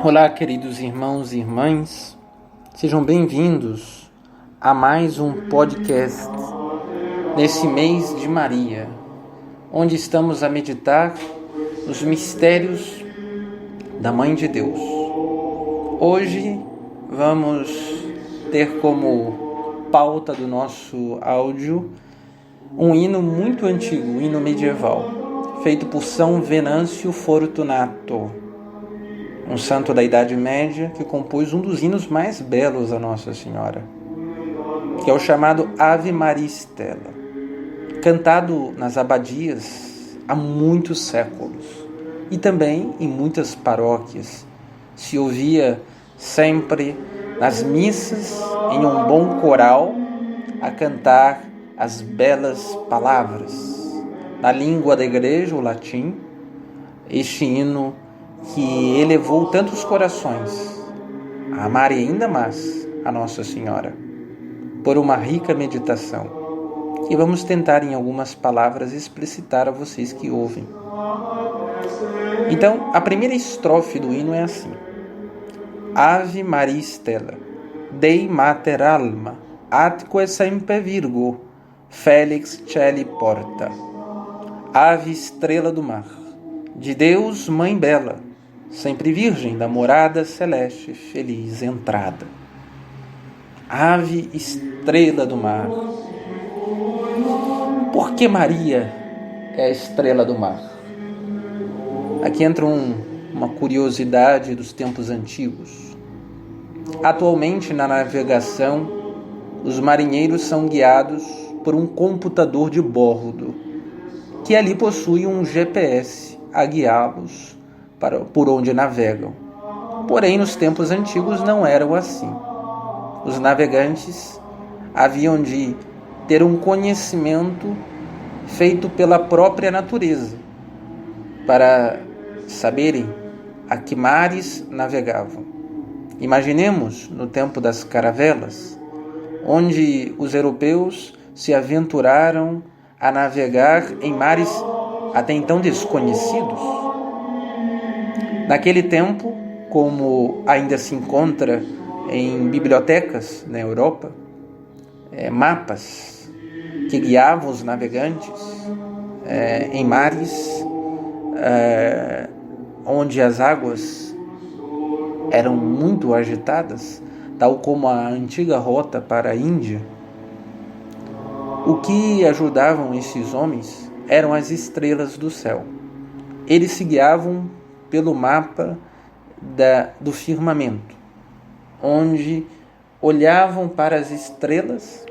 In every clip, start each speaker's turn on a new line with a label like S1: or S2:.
S1: Olá, queridos irmãos e irmãs, sejam bem-vindos a mais um podcast nesse mês de Maria, onde estamos a meditar os mistérios da Mãe de Deus. Hoje vamos ter como pauta do nosso áudio um hino muito antigo, um hino medieval, feito por São Venâncio Fortunato, um santo da Idade Média que compôs um dos hinos mais belos a Nossa Senhora, que é o chamado Ave Maria Stella, cantado nas abadias há muitos séculos e também em muitas paróquias. Se ouvia sempre nas missas em um bom coral a cantar as belas palavras na língua da igreja, o latim, este hino que elevou tantos corações a amarem ainda mais a Nossa Senhora, por uma rica meditação, que vamos tentar em algumas palavras explicitar a vocês que ouvem. Então, a primeira estrofe do hino é assim: Ave Maria Stella, Dei Mater Alma, atque semper Virgo, Felix Celi Porta. Ave Estrela do Mar, de Deus Mãe Bela, sempre virgem da morada celeste, feliz entrada. Ave Estrela do Mar. Por que Maria é a estrela do mar? Aqui entra uma curiosidade dos tempos antigos. Atualmente, na navegação, os marinheiros são guiados por um computador de bordo, que ali possui um GPS a guiá-los por onde navegam. Porém, nos tempos antigos não eram assim. Os navegantes haviam de ter um conhecimento feito pela própria natureza para saberem a que mares navegavam. Imaginemos no tempo das caravelas, onde os europeus se aventuraram a navegar em mares até então desconhecidos. Naquele tempo, como ainda se encontra em bibliotecas na Europa, mapas que guiavam os navegantes em mares onde as águas eram muito agitadas, tal como a antiga rota para a Índia. O que ajudavam esses homens eram as estrelas do céu. Eles se guiavam pelo mapa do firmamento, onde olhavam para as estrelas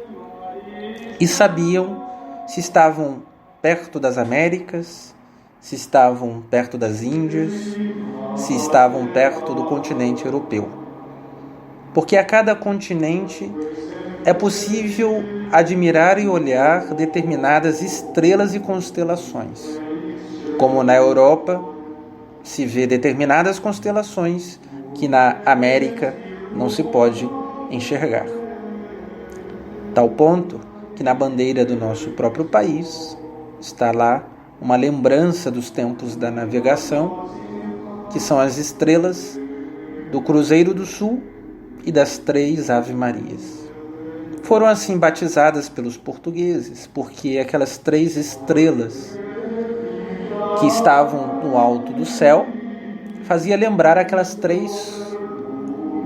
S1: e sabiam se estavam perto das Américas, se estavam perto das Índias, se estavam perto do continente europeu. Porque a cada continente é possível admirar e olhar determinadas estrelas e constelações. Como na Europa se vê determinadas constelações que na América não se pode enxergar. Tal ponto que na bandeira do nosso próprio país está lá uma lembrança dos tempos da navegação, que são as estrelas do Cruzeiro do Sul e das 3 Ave Marias. Foram assim batizadas pelos portugueses, porque aquelas 3 estrelas que estavam no alto do céu fazia lembrar aquelas 3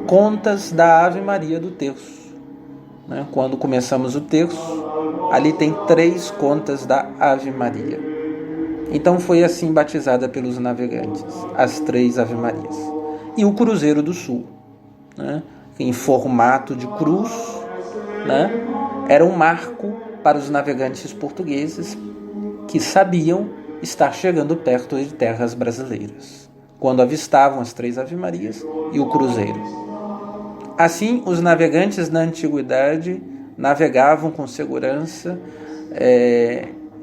S1: contas da Ave Maria do terço. Quando começamos o terço, ali tem 3 contas da Ave Maria. Então foi assim batizada pelos navegantes, as 3 Ave Marias. E o Cruzeiro do Sul, em formato de cruz, era um marco para os navegantes portugueses que sabiam estar chegando perto de terras brasileiras, quando avistavam as 3 Ave Marias e o Cruzeiro. Assim, os navegantes na antiguidade navegavam com segurança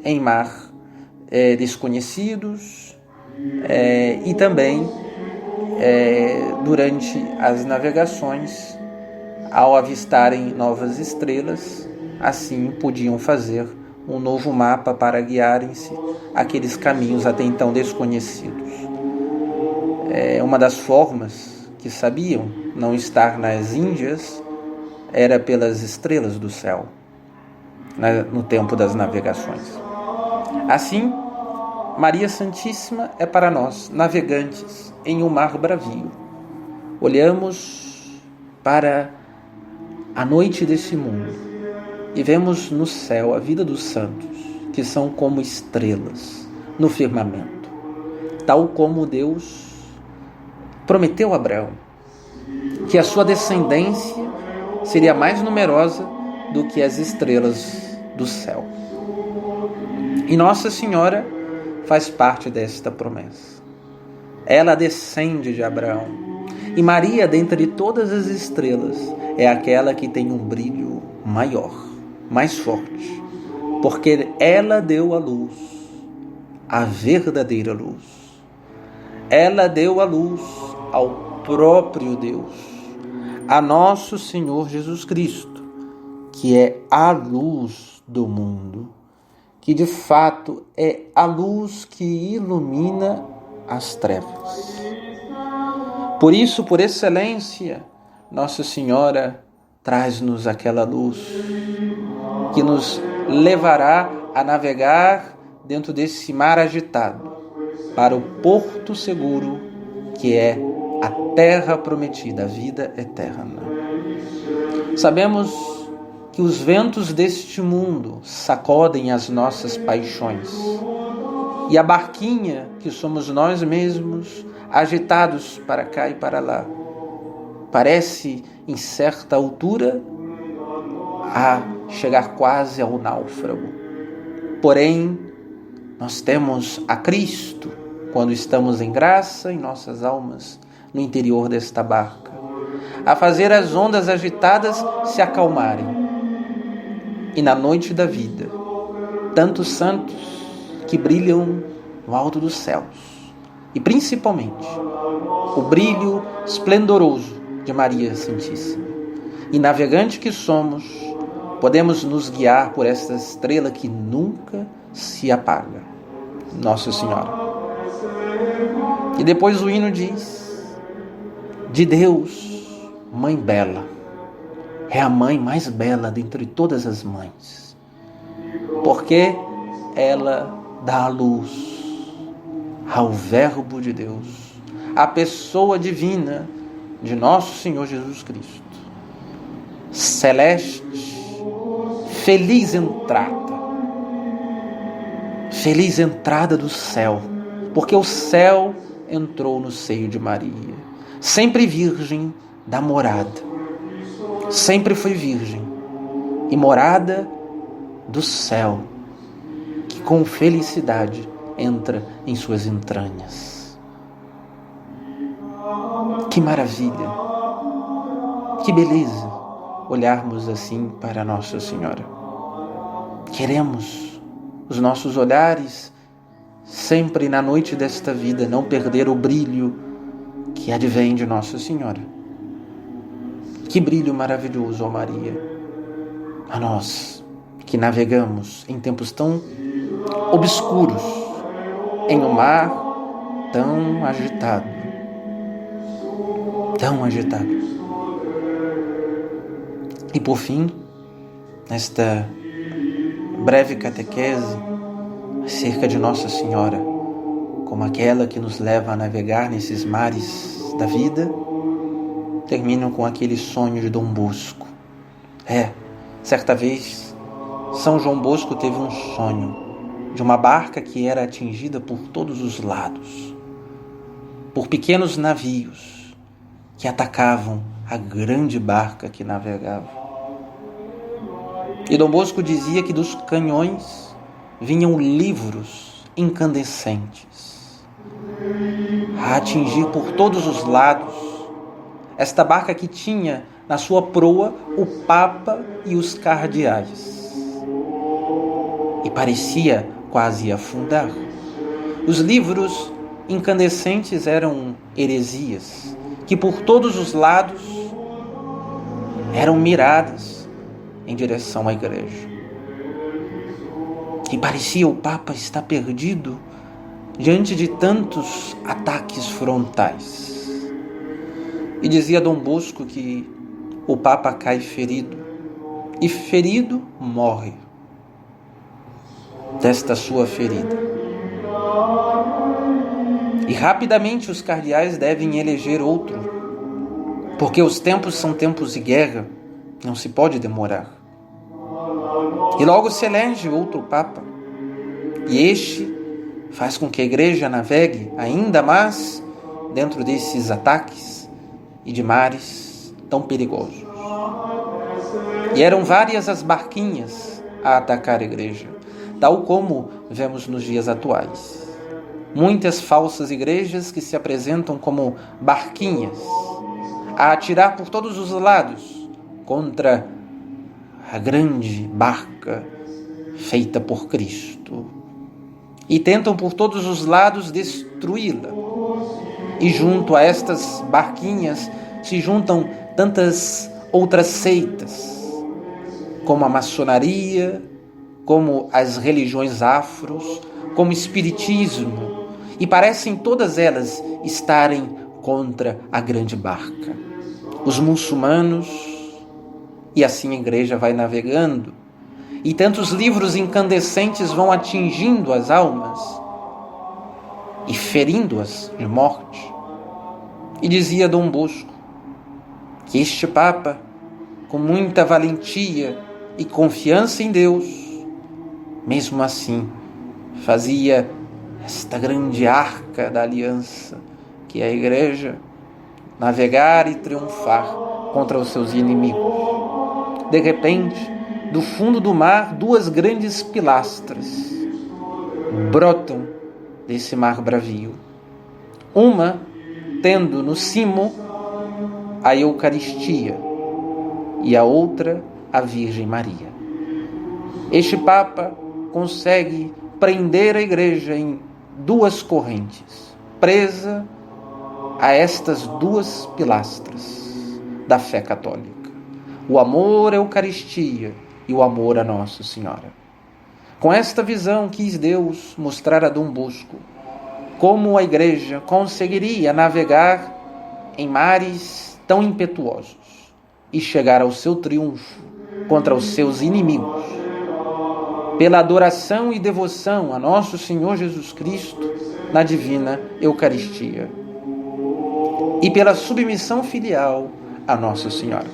S1: em mar desconhecidos e também durante as navegações, ao avistarem novas estrelas, assim podiam fazer um novo mapa para guiarem-se aqueles caminhos até então desconhecidos. Uma das formas que que sabiam não estar nas Índias era pelas estrelas do céu, no tempo das navegações. Assim, Maria Santíssima é para nós, navegantes em um mar bravio. Olhamos para a noite desse mundo e vemos no céu a vida dos santos, que são como estrelas no firmamento, tal como Deus prometeu a Abraão, que a sua descendência seria mais numerosa do que as estrelas do céu. E Nossa Senhora faz parte desta promessa. Ela descende de Abraão. E Maria, dentre todas as estrelas, é aquela que tem um brilho maior, mais forte, porque ela deu à luz a verdadeira luz. Ela deu à luz ao próprio Deus, a nosso Senhor Jesus Cristo, que é a luz do mundo, que de fato é a luz que ilumina as trevas. Por isso, por excelência, Nossa Senhora traz-nos aquela luz que nos levará a navegar dentro desse mar agitado para o porto seguro, que é a terra prometida, a vida eterna. Sabemos que os ventos deste mundo sacodem as nossas paixões, e a barquinha que somos nós mesmos, agitados para cá e para lá, parece em certa altura a chegar quase ao náufrago. Porém, nós temos a Cristo quando estamos em graça em nossas almas, no interior desta barca, a fazer as ondas agitadas se acalmarem. E na noite da vida, tantos santos que brilham no alto dos céus, e principalmente o brilho esplendoroso de Maria Santíssima. E navegante que somos, podemos nos guiar por esta estrela que nunca se apaga, Nossa Senhora. E depois o hino diz: de Deus, Mãe bela, é a mãe mais bela dentre todas as mães, porque ela dá a luz ao Verbo de Deus, a pessoa divina de nosso Senhor Jesus Cristo. Celeste, feliz entrada do céu, porque o céu entrou no seio de Maria, sempre virgem da morada, sempre foi virgem e morada do céu, que com felicidade entra em suas entranhas. Que maravilha, que beleza olharmos assim para Nossa Senhora. Queremos os nossos olhares sempre na noite desta vida não perder o brilho que advém de Nossa Senhora. Que brilho maravilhoso, ó Maria, a nós que navegamos em tempos tão obscuros, em um mar tão agitado. E por fim, nesta breve catequese acerca de Nossa Senhora, como aquela que nos leva a navegar nesses mares da vida, termino com aquele sonho de Dom Bosco. Certa vez, São João Bosco teve um sonho de uma barca que era atingida por todos os lados, por pequenos navios que atacavam a grande barca que navegava. E Dom Bosco dizia que dos canhões vinham livros incandescentes a atingir por todos os lados esta barca que tinha na sua proa o Papa e os cardeais, e parecia quase afundar. Os livros incandescentes eram heresias que por todos os lados eram miradas em direção à igreja. E parecia o Papa estar perdido diante de tantos ataques frontais. E dizia Dom Bosco que o Papa cai ferido, e ferido morre desta sua ferida. E rapidamente os cardeais devem eleger outro, porque os tempos são tempos de guerra, não se pode demorar. E logo se elege outro Papa, e este faz com que a Igreja navegue ainda mais dentro desses ataques e de mares tão perigosos. E eram várias as barquinhas a atacar a Igreja, tal como vemos nos dias atuais. Muitas falsas igrejas que se apresentam como barquinhas, a atirar por todos os lados contra a grande barca feita por Cristo. E tentam por todos os lados destruí-la. E junto a estas barquinhas se juntam tantas outras seitas, como a maçonaria, como as religiões afros, como o espiritismo, e parecem todas elas estarem contra a grande barca. Os muçulmanos, e assim a Igreja vai navegando, e tantos livros incandescentes vão atingindo as almas e ferindo-as de morte. E dizia Dom Bosco que este Papa, com muita valentia e confiança em Deus, mesmo assim fazia esta grande arca da aliança, que é a Igreja, navegar e triunfar contra os seus inimigos. De repente, do fundo do mar, duas grandes pilastras brotam desse mar bravio. Uma tendo no cimo a Eucaristia e a outra a Virgem Maria. Este Papa consegue prender a Igreja em duas correntes, presa a estas duas pilastras da fé católica: o amor à Eucaristia e o amor a Nossa Senhora. Com esta visão quis Deus mostrar a Dom Bosco como a Igreja conseguiria navegar em mares tão impetuosos e chegar ao seu triunfo contra os seus inimigos, pela adoração e devoção a nosso Senhor Jesus Cristo na divina Eucaristia e pela submissão filial a Nossa Senhora.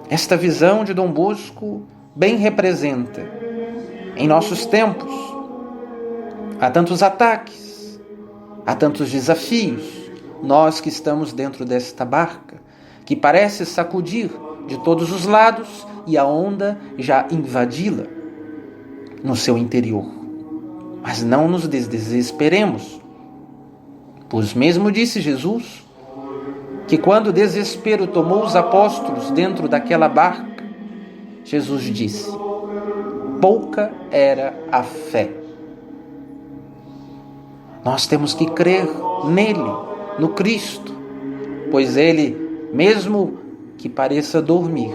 S1: Esta visão de Dom Bosco bem representa, em nossos tempos, há tantos ataques, há tantos desafios, nós que estamos dentro desta barca, que parece sacudir de todos os lados e a onda já invadi-la no seu interior. Mas não nos desesperemos, pois mesmo disse Jesus que quando o desespero tomou os apóstolos dentro daquela barca, Jesus disse: pouca era a fé. Nós temos que crer nele, no Cristo, pois ele, mesmo que pareça dormir,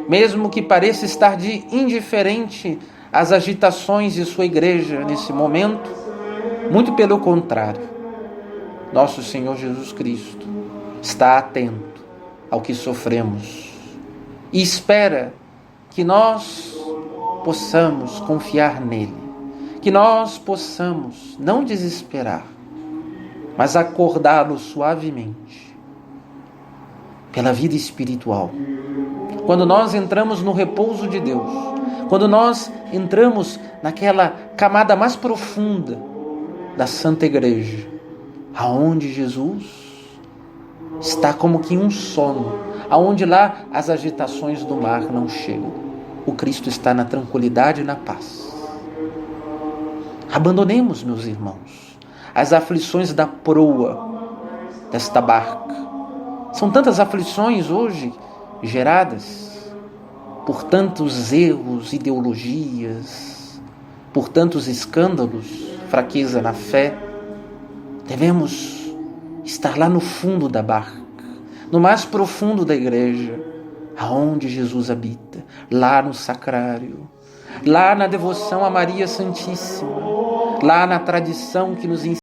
S1: mesmo que pareça estar de indiferente às agitações de sua Igreja nesse momento, muito pelo contrário, nosso Senhor Jesus Cristo está atento ao que sofremos e espera que nós possamos confiar nele, que nós possamos não desesperar, mas acordá-lo suavemente pela vida espiritual. Quando nós entramos no repouso de Deus, quando nós entramos naquela camada mais profunda da Santa Igreja, aonde Jesus está como que em um sono, aonde lá as agitações do mar não chegam, o Cristo está na tranquilidade e na paz. Abandonemos, meus irmãos, as aflições da proa desta barca. São tantas aflições hoje geradas por tantos erros, ideologias, por tantos escândalos, fraqueza na fé. Devemos estar lá no fundo da barca, no mais profundo da Igreja, aonde Jesus habita, lá no sacrário, lá na devoção a Maria Santíssima, lá na tradição que nos ensina